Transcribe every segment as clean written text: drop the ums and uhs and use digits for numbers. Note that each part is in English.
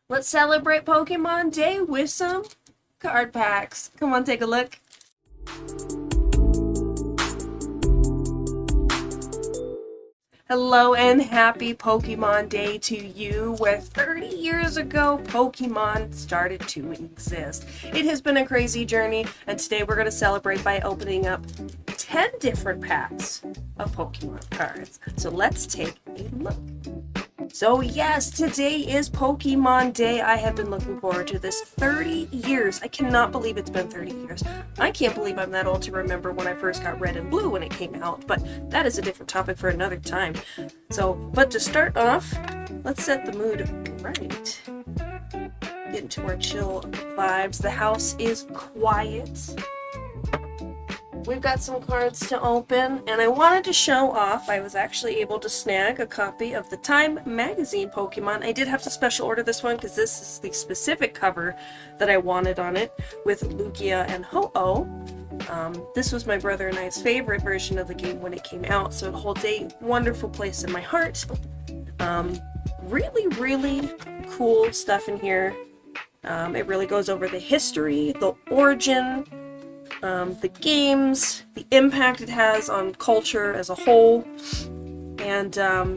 Let's celebrate Pokemon Day with some card packs. Come on, take a look. Hello and happy Pokemon Day to you, where 30 years ago Pokemon started to exist. It has been a crazy journey, and today we're going to celebrate by opening up 10 different packs of Pokemon cards. So let's take a look. So yes, today is Pokemon Day. I have been looking forward to this 30 years. I cannot believe it's been 30 years. I can't believe I'm that old to remember when I first got Red and Blue when it came out, but that is a different topic for another time. But to start off, let's set the mood right. Get into our chill vibes. The house is quiet. We've got some cards to open, and I wanted to show off. I was actually able to snag a copy of the Time magazine Pokemon. I did have to special order this one because this is the specific cover that I wanted on it with Lugia and Ho-Oh. This was my brother and I's favorite version of the game when it came out, so it holds a wonderful place in my heart. Really cool stuff in here. It really goes over the history, the origin, the games, the impact it has on culture as a whole, and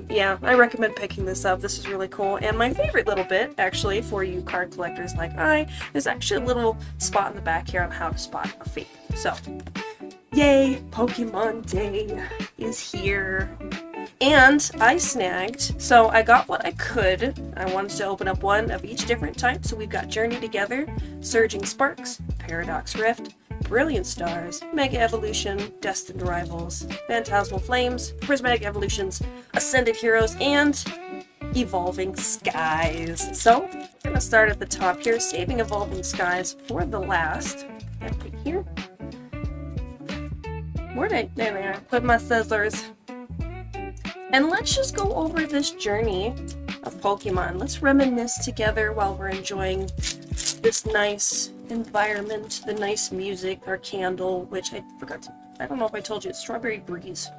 yeah, I recommend picking this up. This is really cool, and my favorite little bit, actually, for you card collectors like there's actually a little spot in the back here on how to spot a fake. So, yay, Pokemon Day is here. And I snagged, so I got what I could. I wanted to open up one of each different type, so we've got Journey Together, Surging Sparks, Paradox Rift, Brilliant Stars, Mega Evolution, Destined Rivals, Phantasmal Flames, Prismatic Evolutions, Ascended Heroes, and Evolving Skies. So, I'm going to start at the top here, saving Evolving Skies for the last. And put here. There they are. Put my scissors. And let's just go over this journey of Pokemon. Let's reminisce together while we're enjoying this nice environment, the nice music, our candle, which I forgot to, I don't know if I told you, it's Strawberry Breeze.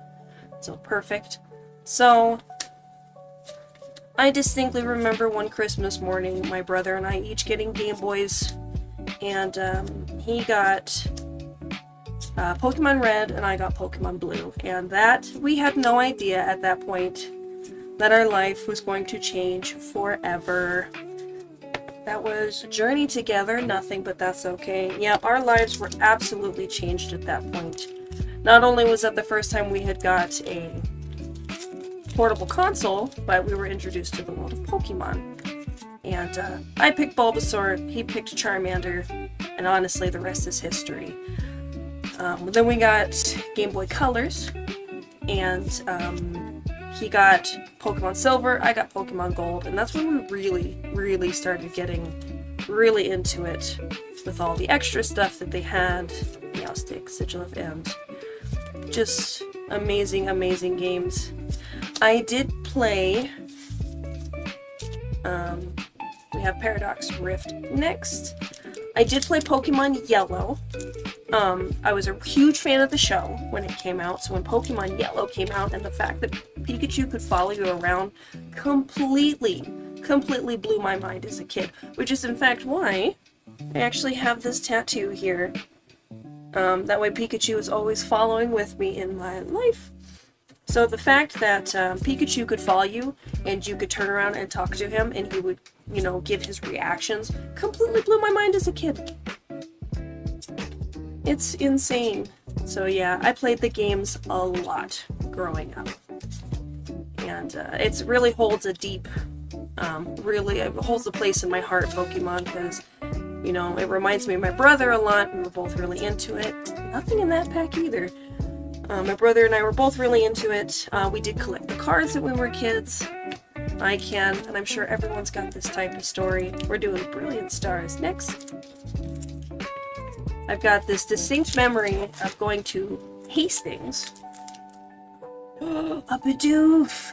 So perfect. So, I distinctly remember one Christmas morning, my brother and I each getting Game Boys, and he got Pokemon Red and I got Pokemon Blue, and that, we had no idea at that point that our life was going to change forever. That was Journey Together, nothing but that's okay. Yeah, our lives were absolutely changed at that point. Not only was that the first time we had got a portable console, but we were introduced to the world of Pokemon. And I picked Bulbasaur, he picked Charmander, and honestly the rest is history. Then we got Game Boy Colors, and he got Pokemon Silver, I got Pokemon Gold, and that's when we really started getting really into it with all the extra stuff that they had, Meowstic, Sigilyph, and just amazing games. I did play, we have Paradox Rift next. I did play Pokemon Yellow. I was a huge fan of the show when it came out, so when Pokemon Yellow came out and the fact that Pikachu could follow you around completely blew my mind as a kid, which is in fact why I actually have this tattoo here. That way Pikachu is always following with me in my life. So the fact that Pikachu could follow you and you could turn around and talk to him and he would, give his reactions completely blew my mind as a kid. It's insane. So yeah, I played the games a lot growing up. And it really holds a deep, it holds a place in my heart, Pokemon, because, it reminds me of my brother a lot. We were both really into it. Nothing in that pack either. My brother and I were both really into it. We did collect the cards when we were kids. I can, and I'm sure everyone's got this type of story. We're doing Brilliant Stars next. I've got this distinct memory of going to Hastings. A Bidoof!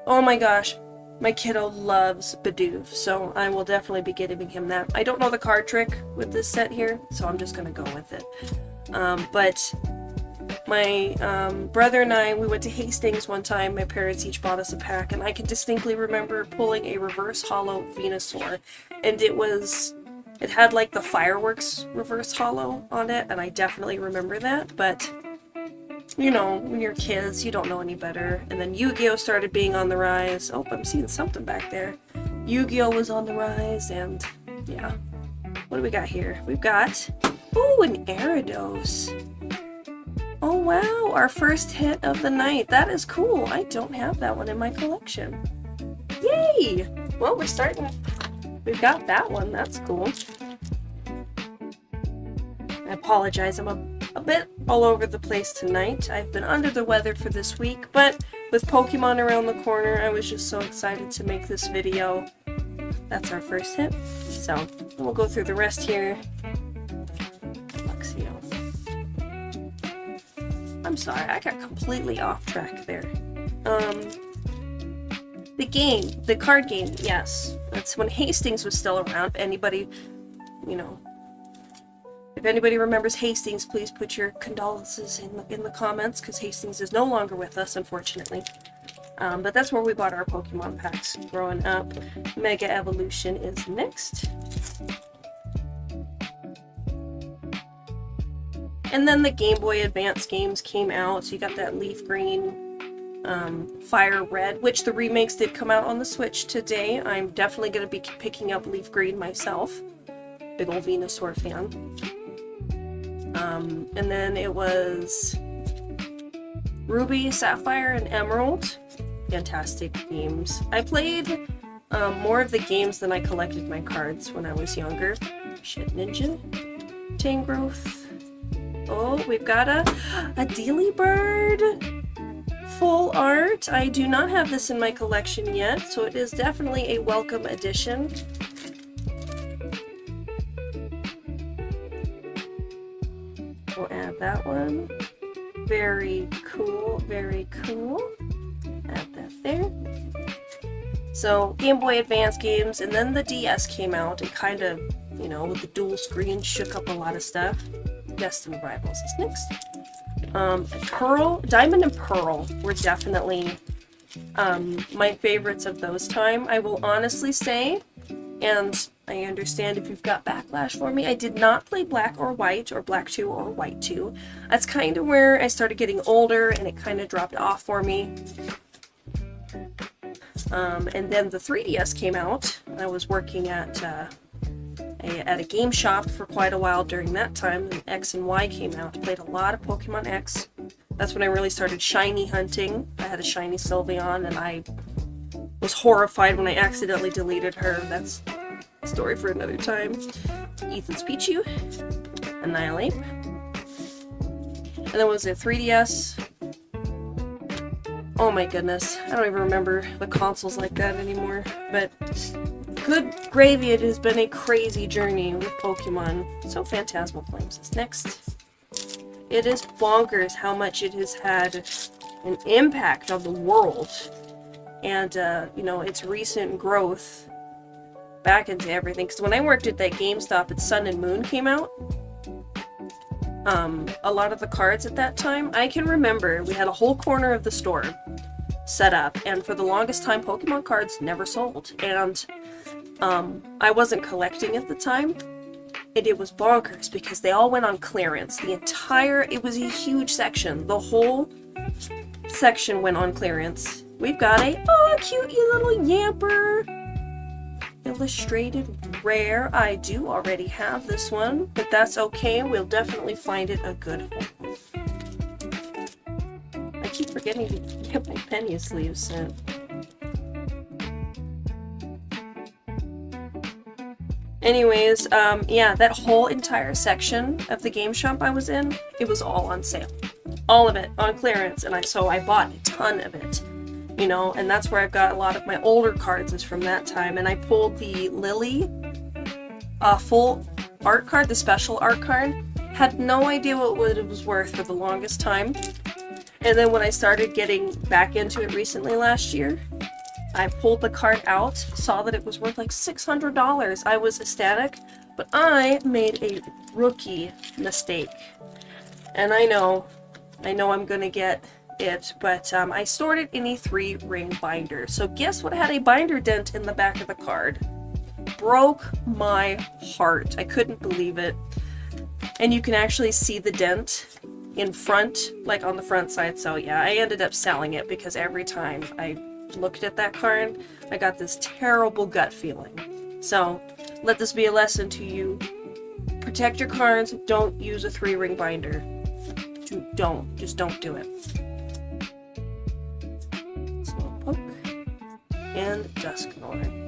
Oh my gosh, my kiddo loves Bidoof, so I will definitely be getting him that. I don't know the card trick with this set here, so I'm just gonna go with it. But My brother and I, we went to Hastings one time. My parents each bought us a pack, and I can distinctly remember pulling a reverse hollow Venusaur, and it had like the fireworks reverse hollow on it, and I definitely remember that, but you know, when you're kids, you don't know any better. And then Yu-Gi-Oh! Started being on the rise. Oh, I'm seeing something back there. Yu-Gi-Oh! Was on the rise, and yeah. What do we got here? We've got, ooh, an Gyarados. Oh wow, our first hit of the night. That is cool. I don't have that one in my collection. Yay! Well, we're starting. We've got that one. That's cool. I apologize. I'm a bit all over the place tonight. I've been under the weather for this week, but with Pokemon around the corner, I was just so excited to make this video. That's our first hit. So, we'll go through the rest here. Luxio. I'm sorry, I got completely off track there. The card game, yes. That's when Hastings was still around. If anybody, you know, if anybody remembers Hastings, please put your condolences in the comments, because Hastings is no longer with us, unfortunately. But that's where we bought our Pokemon packs growing up. Mega Evolution is next. And then the Game Boy Advance games came out, so you got that Leaf Green, Fire Red, which the remakes did come out on the Switch today. I'm definitely going to be picking up Leaf Green myself. Big old Venusaur fan. And then it was Ruby, Sapphire, and Emerald. Fantastic games. I played more of the games than I collected my cards when I was younger. Shit Ninja, Tangrowth. Oh, we've got a Delibird full art. I do not have this in my collection yet, so it is definitely a welcome addition. We'll add that one. Very cool, very cool. Add that there. So, Game Boy Advance games, and then the DS came out. It kind of, you know, with the dual screen, shook up a lot of stuff. Destined Rivals is next. Diamond and Pearl were definitely my favorites of those time. I will honestly say, and I understand if you've got backlash for me, I did not play Black or White, or Black 2 or White 2. That's kind of where I started getting older, and it kind of dropped off for me. And then the 3DS came out. I was working at a game shop for quite a while during that time, and X and Y came out. Played a lot of Pokemon X. That's when I really started shiny hunting. I had a shiny Sylveon, and I was horrified when I accidentally deleted her. That's a story for another time. Ethan's Pichu, Annihilate. And then was it 3DS? Oh my goodness, I don't even remember the consoles like that anymore, but good gravy, it has been a crazy journey with Pokemon. So Phantasmal Flames is next. It is bonkers how much it has had an impact on the world, and you know, its recent growth back into everything. Because when I worked at that GameStop, its Sun and Moon came out. A lot of the cards at that time, I can remember we had a whole corner of the store set up, and for the longest time Pokemon cards never sold, and I wasn't collecting at the time, and it was bonkers because they all went on clearance. It was a huge section. The whole section went on clearance. We've got a, oh, cute little Yamper. Illustrated rare. I do already have this one, but that's okay. We'll definitely find it a good home. I keep forgetting to get my penny sleeves sent. Anyways, yeah, that whole entire section of the game shop I was in, it was all on sale. All of it on clearance, and so I bought a ton of it. You know, and that's where I've got a lot of my older cards is from that time. And I pulled the Lily full art card, the special art card. Had no idea what it was worth for the longest time. And then when I started getting back into it recently last year, I pulled the card out, saw that it was worth like $600. I was ecstatic, but I made a rookie mistake. And I know I know I'm gonna get it, but I stored it in a 3-ring binder. So guess what had a binder dent in the back of the card? Broke my heart. I couldn't believe it. And you can actually see the dent in front, like on the front side. So yeah, I ended up selling it because every time I looked at that card, I got this terrible gut feeling. So let this be a lesson to you. Protect your cards. Don't use a 3-ring binder. Just don't do it. Slowpoke and Dusknoir.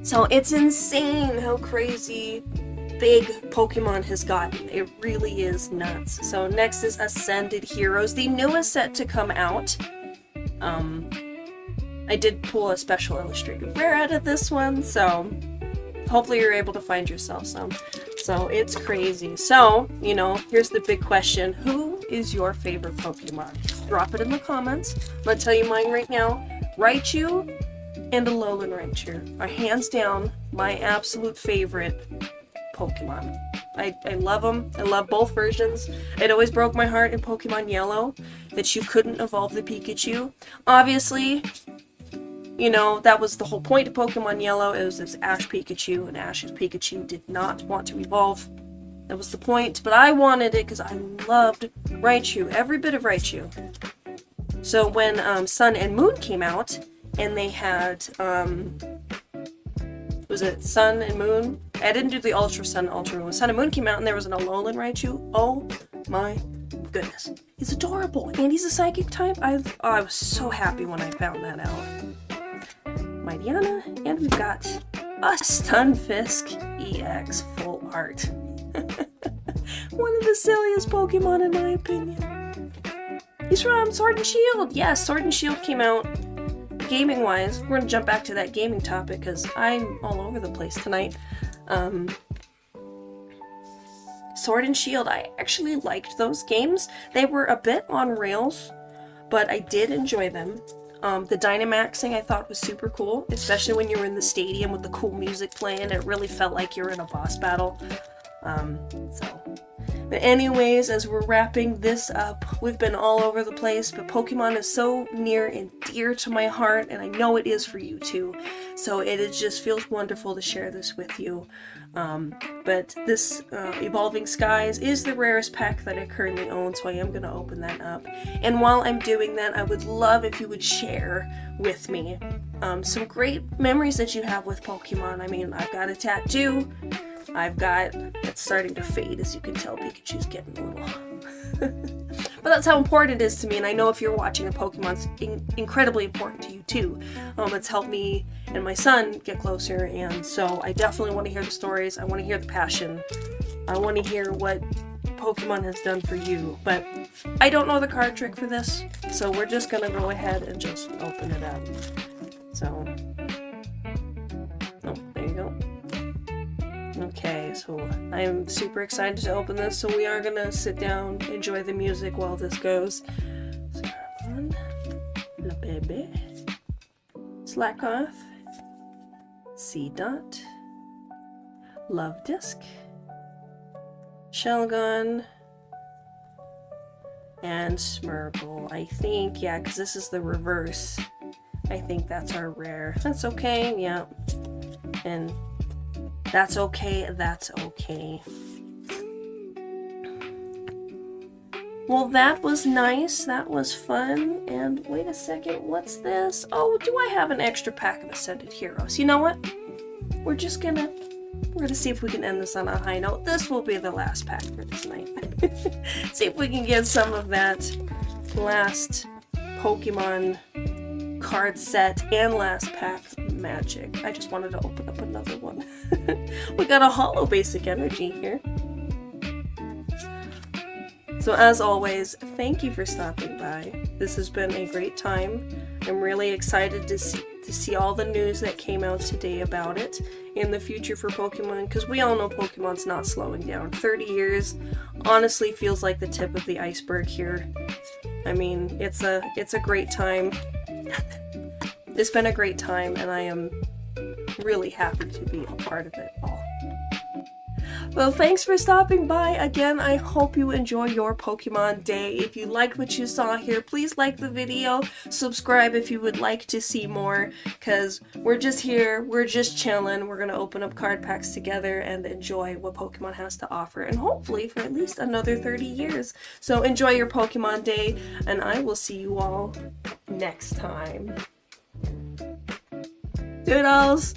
So it's insane how crazy big Pokemon has gotten. It really is nuts. So next is Ascended Heroes, the newest set to come out. I did pull a special illustrated rare out of this one, so hopefully you're able to find yourself some. So it's crazy. So, you know, here's the big question. Who is your favorite Pokemon? Drop it in the comments. I'm going to tell you mine right now. Raichu and Alolan Raichu are hands down my absolute favorite Pokemon. I love them. I love both versions. It always broke my heart in Pokemon Yellow that you couldn't evolve the Pikachu. Obviously, you know, that was the whole point of Pokemon Yellow. It was this Ash Pikachu, and Ash's Pikachu did not want to evolve. That was the point, but I wanted it because I loved Raichu, every bit of Raichu. So when Sun and Moon came out, and they had, was it Sun and Moon? I didn't do the Ultra Sun, Ultra Moon. Sun and Moon came out, and there was an Alolan Raichu. Oh my goodness. He's adorable, and he's a Psychic type. I was so happy when I found that out. Mightyena, and we've got a Stunfisk EX full art. One of the silliest Pokemon in my opinion. He's from Sword and Shield. Yes, Sword and Shield came out. Gaming wise, we're gonna jump back to that gaming topic because I'm all over the place tonight. Sword and Shield, I actually liked those games. They were a bit on rails, but I did enjoy them. The Dynamaxing I thought was super cool, especially when you were in the stadium with the cool music playing. It really felt like you were in a boss battle. But anyways, as we're wrapping this up, we've been all over the place, but Pokemon is so near and dear to my heart, and I know it is for you too. So it just feels wonderful to share this with you. But this Evolving Skies is the rarest pack that I currently own, so I am going to open that up. And while I'm doing that, I would love if you would share with me some great memories that you have with Pokemon. I mean, I've got a tattoo. It's starting to fade, as you can tell. Pikachu's getting a little... But that's how important it is to me, and I know if you're watching a Pokemon's incredibly important to you too. It's helped me and my son get closer, and so I definitely want to hear the stories. I want to hear the passion. I want to hear what Pokemon has done for you, but I don't know the card trick for this, so we're just gonna go ahead and just open it up. So, oh, there you go. Okay, so I'm super excited to open this, so we are gonna sit down, enjoy the music while this goes. So, on, La Bebe, Slackoth, Seedot, Love Disc, Shelgon, and Smeargle. I think, yeah, because this is the reverse. I think that's our rare. That's okay, yeah. And that's okay, that's okay. Well, that was nice, that was fun, and wait a second, what's this? Oh, do I have an extra pack of Ascended Heroes? You know what? We're gonna see if we can end this on a high note. This will be the last pack for tonight. See if we can get some of that last Pokemon card set and last pack magic. I just wanted to open up another one. We got a holo basic energy here. So as always, thank you for stopping by. This has been a great time. I'm really excited to see all the news that came out today about it in the future for Pokemon, because we all know Pokemon's not slowing down. 30 years honestly feels like the tip of the iceberg here. I mean, it's a great time. It's been a great time, and I am really happy to be a part of it all. Well, thanks for stopping by. Again, I hope you enjoy your Pokemon day. If you liked what you saw here, please like the video, subscribe if you would like to see more, because we're just here, we're just chilling, we're going to open up card packs together and enjoy what Pokemon has to offer, and hopefully for at least another 30 years. So enjoy your Pokemon day, and I will see you all next time. Doodles!